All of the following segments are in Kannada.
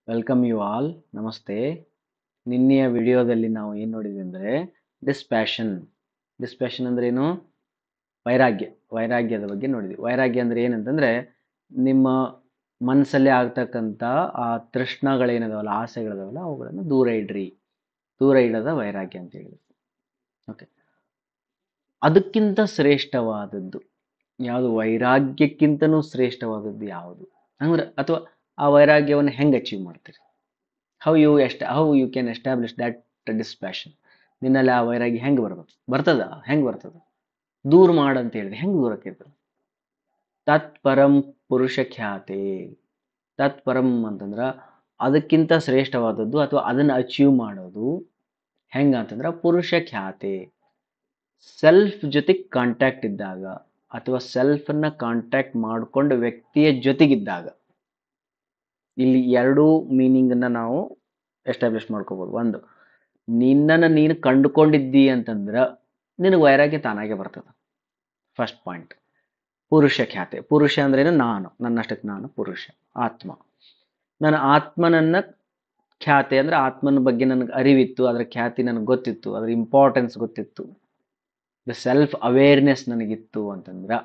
Welcome you all. ನಮಸ್ತೆ. ನಿನ್ನೆಯ ವಿಡಿಯೋದಲ್ಲಿ ನಾವು ಏನು ನೋಡಿದ್ವಿ ಅಂದರೆ ಡಿಸ್ಪ್ಯಾಷನ್. ಡಿಸ್ಪ್ಯಾಷನ್ ಅಂದ್ರೆ ಏನು? ವೈರಾಗ್ಯದ ಬಗ್ಗೆ ನೋಡಿದ್ವಿ. ವೈರಾಗ್ಯ ಅಂದ್ರೆ ಏನಂತಂದ್ರೆ ನಿಮ್ಮ ಮನಸ್ಸಲ್ಲಿ ಆಗ್ತಕ್ಕಂಥ ಆ ತೃಷ್ಣಗಳೇನದಾವಲ್ಲ, ಆಸೆಗಳಿದಾವಲ್ಲ, ಅವುಗಳನ್ನು ದೂರ ಇಡದ ವೈರಾಗ್ಯ ಅಂತ ಹೇಳಿದ್ರು. ಓಕೆ, ಅದಕ್ಕಿಂತ ಶ್ರೇಷ್ಠವಾದದ್ದು ಯಾವುದು? ವೈರಾಗ್ಯಕ್ಕಿಂತನೂ ಶ್ರೇಷ್ಠವಾದದ್ದು ಯಾವುದು ಅಂದ್ರೆ, ಅಥವಾ ಆ ವೈರಾಗ್ಯವನ್ನು ಹೆಂಗೆ ಅಚೀವ್ ಮಾಡ್ತೀರಿ? How you can establish that dispassion? ನಿನ್ನಲ್ಲಿ ಆ ವೈರಾಗ್ಯ ಹೆಂಗೆ ಹೆಂಗೆ ಬರ್ತದ? ದೂರ ಮಾಡಂತ ಹೇಳಿದ್ರೆ ಹೆಂಗೆ ದೂರಕ್ಕಿರ್ತದೆ? ತತ್ಪರಂ ಪುರುಷ ಖ್ಯಾತೆ. ತತ್ಪರಂ ಅಂತಂದ್ರ ಅದಕ್ಕಿಂತ ಶ್ರೇಷ್ಠವಾದದ್ದು ಅಥವಾ ಅದನ್ನ ಅಚೀವ್ ಮಾಡೋದು ಹೆಂಗ ಅಂತಂದ್ರ ಪುರುಷ ಖ್ಯಾತೆ. ಸೆಲ್ಫ್ ಜೊತೆ ಕಾಂಟ್ಯಾಕ್ಟ್ ಇದ್ದಾಗ ಅಥವಾ ಸೆಲ್ಫನ್ನ ಕಾಂಟ್ಯಾಕ್ಟ್ ಮಾಡಿಕೊಂಡು ವ್ಯಕ್ತಿಯ ಜೊತೆಗಿದ್ದಾಗ. ಇಲ್ಲಿ ಎರಡೂ ಮೀನಿಂಗನ್ನು ನಾವು ಎಸ್ಟಾಬ್ಲಿಷ್ ಮಾಡ್ಕೋಬೋದು. ಒಂದು, ನಿನ್ನನ್ನು ನೀನು ಕಂಡುಕೊಂಡಿದ್ದಿ ಅಂತಂದ್ರೆ ನಿನಗೆ ವೈರಾಗ್ಯ ತಾನಾಗೆ ಬರ್ತದೆ. First point. ಪುರುಷ ಖ್ಯಾತೆ. ಪುರುಷ ಅಂದ್ರೇನು? ನಾನು, ನನ್ನಷ್ಟಕ್ಕೆ ನಾನು ಪುರುಷ, ಆತ್ಮ. ನನ್ನ ಆತ್ಮನನ್ನ ಖ್ಯಾತೆ ಅಂದ್ರೆ ಆತ್ಮನ ಬಗ್ಗೆ ನನಗೆ ಅರಿವಿತ್ತು, ಅದರ ಖ್ಯಾತಿ ನನಗೆ ಗೊತ್ತಿತ್ತು, ಅದರ ಇಂಪಾರ್ಟೆನ್ಸ್ ಗೊತ್ತಿತ್ತು, ದ ಸೆಲ್ಫ್ ಅವೇರ್ನೆಸ್ ನನಗಿತ್ತು ಅಂತಂದ್ರೆ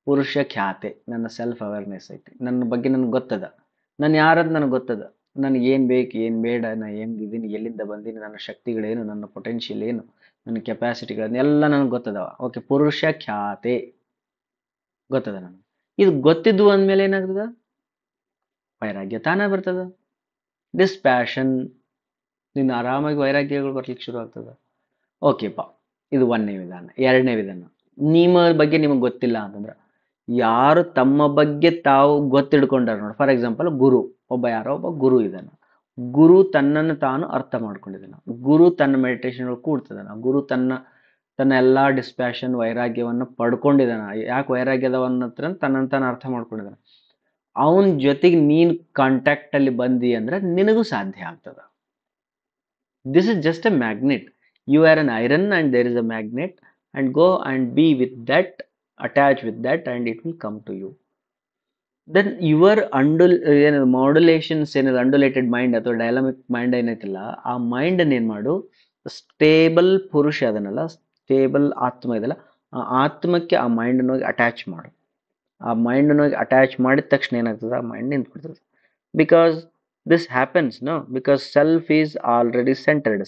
ಪುರುಷ ಖ್ಯಾತೆ. ನನ್ನ ಸೆಲ್ಫ್ ಅವೇರ್ನೆಸ್ ಐತಿ, ನನ್ನ ಬಗ್ಗೆ ನನಗೆ ಗೊತ್ತದ, ನಾನು ಯಾರದ್ದು ನನಗೆ ಗೊತ್ತದ, ನನಗೆ ಏನು ಬೇಕು ಏನು ಬೇಡ, ನಾನು ಹೆಂಗಿದ್ದೀನಿ, ಎಲ್ಲಿಂದ ಬಂದೀನಿ, ನನ್ನ ಶಕ್ತಿಗಳೇನು, ನನ್ನ ಪೊಟೆನ್ಷಿಯಲ್ ಏನು, ನನ್ನ ಕೆಪಾಸಿಟಿಗಳನ್ನ ಎಲ್ಲ ನನಗೆ ಗೊತ್ತದವ. ಓಕೆ, ಪುರುಷ ಖ್ಯಾತೆ ಗೊತ್ತದ ನನಗೆ. ಇದು ಗೊತ್ತಿದ್ದು ಅಂದಮೇಲೆ ಏನಾಗ್ತದ? ವೈರಾಗ್ಯ ತಾನೇ ಬರ್ತದ. ಡಿಸ್ಪ್ಯಾಷನ್, ನಿನ್ನ ಆರಾಮಾಗಿ ವೈರಾಗ್ಯಗಳು ಬರ್ಲಿಕ್ಕೆ ಶುರು ಆಗ್ತದ. ಓಕೆಪ್ಪ, ಇದು ಒಂದನೇ ವಿಧಾನ. ಎರಡನೇ ವಿಧಾನ, ನಿಮ್ಮ ಬಗ್ಗೆ ನಿಮಗೆ ಗೊತ್ತಿಲ್ಲ ಅಂತಂದ್ರೆ, ಯಾರು ತಮ್ಮ ಬಗ್ಗೆ ತಾವು ಗೊತ್ತಿಡ್ಕೊಂಡಾರ ನೋಡಿ. ಫಾರ್ ಎಕ್ಸಾಂಪಲ್, ಯಾರೋ ಒಬ್ಬ ಗುರು ಇದ್ದಾನೆ. ಗುರು ತನ್ನನ್ನು ತಾನು ಅರ್ಥ ಮಾಡ್ಕೊಂಡಿದ್ದಾನೆ. ಗುರು ತನ್ನ ಮೆಡಿಟೇಷನ್ ಕೂಡ್ತಿದ್ದಾನೆ. ಗುರು ತನ್ನ ಎಲ್ಲ ಡಿಸ್ಪ್ಯಾಷನ್ ವೈರಾಗ್ಯವನ್ನು ಪಡ್ಕೊಂಡಿದ್ದಾನೆ. ಯಾಕೆ ವೈರಾಗ್ಯದವನ್ನತ್ರ ತನ್ನನ್ನು ತಾನು ಅರ್ಥ ಮಾಡ್ಕೊಂಡಿದ್ದಾನೆ. ಅವನ ಜೊತೆಗೆ ನೀನು ಕಾಂಟ್ಯಾಕ್ಟ್ ಅಲ್ಲಿ ಬಂದಿ ಅಂದ್ರೆ ನಿನಗೂ ಸಾಧ್ಯ ಆಗ್ತದ. This is just a magnet. You are an iron and there is a magnet, and go and be with that, attach with that, and it will come to you. Then your modulations ಏನಿದೆ, ಅಂಡುಲೇಟೆಡ್ ಮೈಂಡ್ ಅಥವಾ ಡೈನಾಮಿಕ್ ಮೈಂಡ್ ಏನೈತಿಲ್ಲ, ಆ ಮೈಂಡ್ ಏನು ಮಾಡು, ಸ್ಟೇಬಲ್ ಪುರುಷ ಅದನ್ನಲ್ಲ, ಸ್ಟೇಬಲ್ ಆತ್ಮ ಇದಲ್ಲ, ಆ ಆತ್ಮಕ್ಕೆ ಆ ಮೈಂಡ್ ಹೋಗಿ ಅಟ್ಯಾಚ್ ಮಾಡು. ಆ ಮೈಂಡ್ ಹೋಗಿ ಅಟ್ಯಾಚ್ ಮಾಡಿದ ತಕ್ಷಣ ಏನಾಗ್ತದೆ? ಆ ಮೈಂಡ್ ನಿಂತ್ಬಿಡ್ತದೆ. Because this happens because self is already centered.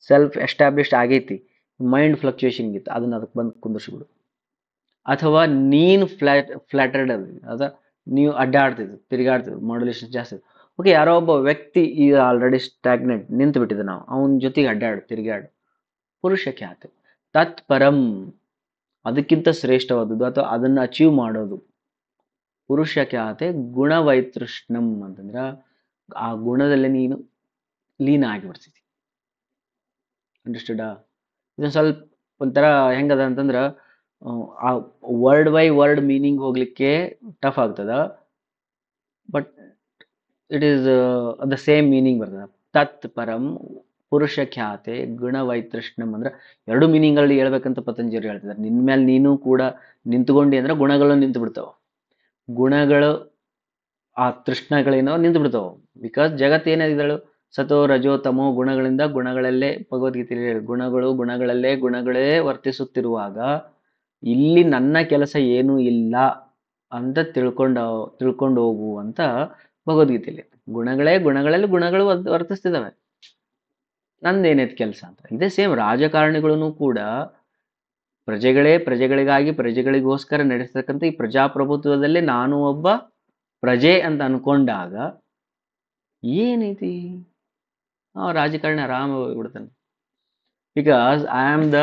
Self established ಆಗೈತಿ. ಮೈಂಡ್ ಫ್ಲಕ್ಚುಯೇಷನ್ ಇತ್ತು, ಅದನ್ನ ಅದಕ್ಕೆ ಬಂದು ಕುಂದಿಸ್ಬಿಡು. ಅಥವಾ ನೀನು ಫ್ಲಾಟರ್ಡ್ ಅದ, ನೀವು ತಿರುಗಾಡ್ತಿದ್ರು, ಮಾಡ್ಯುಲೇಷನ್ ಜಾಸ್ತಿ. ಓಕೆ, ಯಾರೋ ಒಬ್ಬ ವ್ಯಕ್ತಿ ಈಗ ಆಲ್ರೆಡಿ ಸ್ಟಾಗ್ನೆಂಟ್ ನಿಂತು ಬಿಟ್ಟಿದೆ, ನಾವು ಅವನ ಜೊತೆಗೆ ತಿರುಗಾಡು. ಪುರುಷ ಖ್ಯಾತೆ. ತತ್ಪರಂ, ಅದಕ್ಕಿಂತ ಶ್ರೇಷ್ಠವಾದದ್ದು ಅಥವಾ ಅದನ್ನು ಅಚೀವ್ ಮಾಡೋದು ಪುರುಷ ಖ್ಯಾತೆ. ಗುಣವೈತೃಷ್ಣಂ ಅಂತಂದ್ರ ಆ ಗುಣದಲ್ಲಿ ನೀನು ಲೀನ ಆಗಿಬಿಡ್ತೀವಿ. ಅಂಡರ್ಸ್ಟುಡಾ? ಇದೊಂದು ಸ್ವಲ್ಪ ಒಂಥರ ಹೆಂಗದ ಅಂತಂದ್ರ, ಆ ವರ್ಡ್ ಬೈ ವರ್ಡ್ ಮೀನಿಂಗ್ ಹೋಗ್ಲಿಕ್ಕೆ ಟಫ್ ಆಗ್ತದ, but it is the same meaning ಬರ್ತದ. ತತ್ ಪರಂ ಪುರುಷ ಖ್ಯಾತೆ ಗುಣವೈತೃಷ್ಣಂ ಅಂದ್ರೆ ಎರಡು ಮೀನಿಂಗ್ಗಳಲ್ಲಿ ಹೇಳ್ಬೇಕಂತ ಪತಂಜಲಿ ಹೇಳ್ತಿದ್ದಾರೆ. ನಿನ್ ಮೇಲೆ ನೀನು ಕೂಡ ನಿಂತ್ಕೊಂಡಿ ಅಂದ್ರೆ ಗುಣಗಳು ನಿಂತು ಬಿಡ್ತಾವ. ಗುಣಗಳು, ಆ ತೃಷ್ಣಗಳೇನೋ ನಿಂತು ಬಿಡ್ತಾವ. ಬಿಕಾಸ್ ಜಗತ್ತು ಏನಾಗಿದ್ದಾಳು? ಸತೋ ರಜೋ ತಮೋ ಗುಣಗಳಿಂದ, ಗುಣಗಳಲ್ಲೇ, ಭಗವದ್ಗೀತೆಯಲ್ಲಿ ಗುಣಗಳೇ ವರ್ತಿಸುತ್ತಿರುವಾಗ ಇಲ್ಲಿ ನನ್ನ ಕೆಲಸ ಏನೂ ಇಲ್ಲ ಅಂತ ತಿಳ್ಕೊಂಡು ಹೋಗು ಅಂತ ಭಗವದ್ಗೀತೆಯಲ್ಲಿ. ಗುಣಗಳಲ್ಲಿ ಗುಣಗಳು ವರ್ತಿಸ್ತಿದ್ದಾವೆ, ನಂದೇನೈತೆ ಕೆಲಸ ಅಂತ. ಇದೇ ಸೇಮ್ ರಾಜಕಾರಣಿಗಳೂ ಕೂಡ ಪ್ರಜೆಗಳಿಗಾಗಿ ಪ್ರಜೆಗಳಿಗೋಸ್ಕರ ನಡೆಸ್ತಕ್ಕಂಥ ಈ ಪ್ರಜಾಪ್ರಭುತ್ವದಲ್ಲಿ ನಾನು ಒಬ್ಬ ಪ್ರಜೆ ಅಂತ ಅನ್ಕೊಂಡಾಗ ಏನೈತಿ, ರಾಜಕಾರಣಿ ಆರಾಮ ಹೋಗ್ಬಿಡ್ತಾನೆ. ಬಿಕಾಸ್ ಐ ಆಮ್ ದ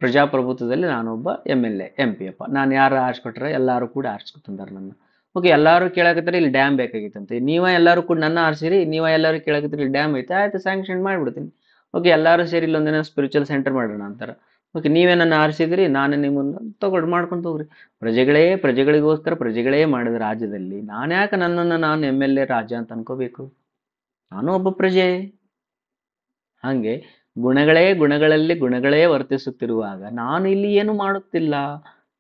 ಪ್ರಜಾಪ್ರಭುತ್ವದಲ್ಲಿ ನಾನೊಬ್ಬ MLA MP ಅಪ್ಪ. ನಾನು ಯಾರು ಆರಿಸ್ಕೊಟ್ರೆ ಎಲ್ಲರೂ ಕೂಡ ಆರಿಸ್ಕೊತಂದಾರ ನನ್ನ. ಓಕೆ, ಎಲ್ಲರೂ ಕೇಳಕತ್ತಾರೆ ಇಲ್ಲಿ ಡ್ಯಾಮ್ ಬೇಕಾಗಿತ್ತಂತೆ, ಎಲ್ಲರೂ ಕೂಡ ನನ್ನ ಆರಿಸಿರಿ, ಎಲ್ಲರೂ ಕೇಳಕತ್ತಾರೆ ಇಲ್ಲಿ ಡ್ಯಾಮ್ ಐತೆ, ಆಯ್ತು ಸ್ಯಾಂಕ್ಷನ್ ಮಾಡಿಬಿಡ್ತೀನಿ. ಓಕೆ, ಎಲ್ಲರೂ ಸೇರಿ ಇಲ್ಲೊಂದಿನ ಸ್ಪಿರಿಚುವಲ್ ಸೆಂಟರ್ ಮಾಡೋಣ ಅಂತಾರೆ. ಓಕೆ, ನೀವೇ ನನ್ನ ಆರಿಸಿದ್ರಿ, ನಾನು ನಿಮ್ಮನ್ನು ಮಾಡ್ಕೊಂಡು ಹೋಗ್ರಿ. ಪ್ರಜೆಗಳಿಗೋಸ್ಕರ ಪ್ರಜೆಗಳೇ ಮಾಡಿದ ರಾಜ್ಯದಲ್ಲಿ ನಾನು ಯಾಕೆ ನನ್ನನ್ನು ನಾನು MLA ರಾಜ ಅಂತ ಅನ್ಕೋಬೇಕು? ನಾನು ಒಬ್ಬ ಪ್ರಜೆ. ಹಾಗೆ ಗುಣಗಳಲ್ಲಿ ಗುಣಗಳೇ ವರ್ತಿಸುತ್ತಿರುವಾಗ ನಾನು ಇಲ್ಲಿ ಏನು ಮಾಡುತ್ತಿಲ್ಲ,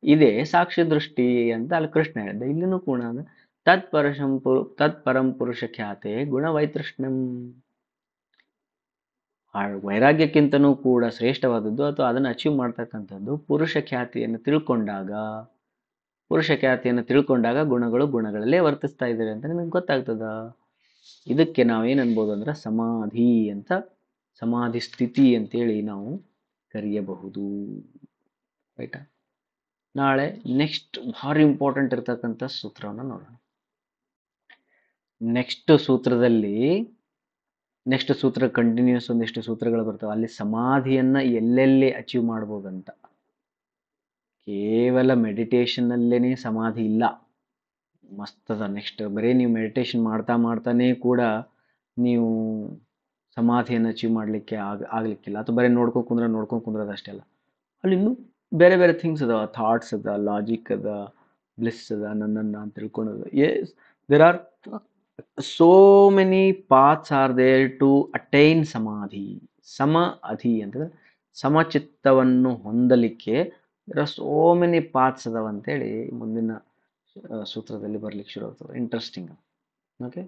ಇದೇ ಸಾಕ್ಷಿ ದೃಷ್ಟಿ ಅಂತ ಅಲ್ಲಿ ಕೃಷ್ಣ ಹೇಳಿದ್ದ. ಇಲ್ಲಿನೂ ಕೂಡ ತತ್ಪರಂ ಪುರುಷ ಖ್ಯಾತೆ ಗುಣವೈತೃಷ್ಣ್ಯಂ. ಆ ವೈರಾಗ್ಯಕ್ಕಿಂತನೂ ಕೂಡ ಶ್ರೇಷ್ಠವಾದದ್ದು ಅಥವಾ ಅದನ್ನು ಅಚೀವ್ ಮಾಡ್ತಕ್ಕಂಥದ್ದು ಪುರುಷ ಖ್ಯಾತಿಯನ್ನು ತಿಳ್ಕೊಂಡಾಗ ಗುಣಗಳು ಗುಣಗಳಲ್ಲೇ ವರ್ತಿಸ್ತಾ ಇದ್ದಾರೆ ಅಂತ ನಿಮಗೆ ಗೊತ್ತಾಗ್ತದ. ಇದಕ್ಕೆ ನಾವೇನು ಅನ್ಬೋದು ಅಂದ್ರೆ ಸಮಾಧಿ ಅಂತ, ಸಮಾಧಿ ಸ್ಥಿತಿ ಅಂತೇಳಿ ನಾವು ಕರೆಯಬಹುದು. ರೈಟಾ? ನಾಳೆ ನೆಕ್ಸ್ಟ್ ಭಾರಿ ಇಂಪಾರ್ಟೆಂಟ್ ಇರ್ತಕ್ಕಂಥ ಸೂತ್ರವನ್ನು ನೋಡೋಣ. ನೆಕ್ಸ್ಟ್ ಸೂತ್ರ ಕಂಟಿನ್ಯೂಸ್ ಒಂದಿಷ್ಟು ಸೂತ್ರಗಳು ಬರ್ತವೆ. ಅಲ್ಲಿ ಸಮಾಧಿಯನ್ನ ಎಲ್ಲೆಲ್ಲಿ ಅಚೀವ್ ಮಾಡ್ಬೋದಂತ. ಕೇವಲ ಮೆಡಿಟೇಷನ್ ಅಲ್ಲೇನೆ ಸಮಾಧಿ ಇಲ್ಲ, ಮಸ್ತ್ ಅದ. ನೆಕ್ಸ್ಟ್ ಬರೀ ನೀವು ಮೆಡಿಟೇಷನ್ ಮಾಡ್ತಾನೆ ಕೂಡ ನೀವು ಸಮಾಧಿಯನ್ನು ಅಚೀವ್ ಮಾಡಲಿಕ್ಕೆ ಆಗ್ಲಿಕ್ಕಿಲ್ಲ, ಅಥವಾ ಬರೀ ನೋಡ್ಕೊಂಡು ಕುಂದ್ರದ ಅಷ್ಟೇ ಅಲ್ಲ. ಅಲ್ಲಿ ಇನ್ನೂ ಬೇರೆ ಬೇರೆ ಥಿಂಗ್ಸ್ ಅದಾವ. ಥಾಟ್ಸ್ ಅದ, ಲಾಜಿಕ್ ಅದ, ಬ್ಲಿಸ್ ಅದ, ನನ್ನನ್ನು ನಾನು ತಿಳ್ಕೊಳ್ಳೋದು. Yes, there are so many paths are there to attain samadhi. ಸಮಾಧಿ ಅಂತಂದ್ರೆ ಸಮಚಿತ್ತವನ್ನು ಹೊಂದಲಿಕ್ಕೆ there are so many paths ಅದಾವ ಅಂತೇಳಿ ಮುಂದಿನ ಸೂತ್ರದಲ್ಲಿ ಬರ್ಲಿಕ್ಕೆ ಶುರು ಆಗ್ತದೆ. ಇಂಟ್ರೆಸ್ಟಿಂಗ್. ಓಕೆ.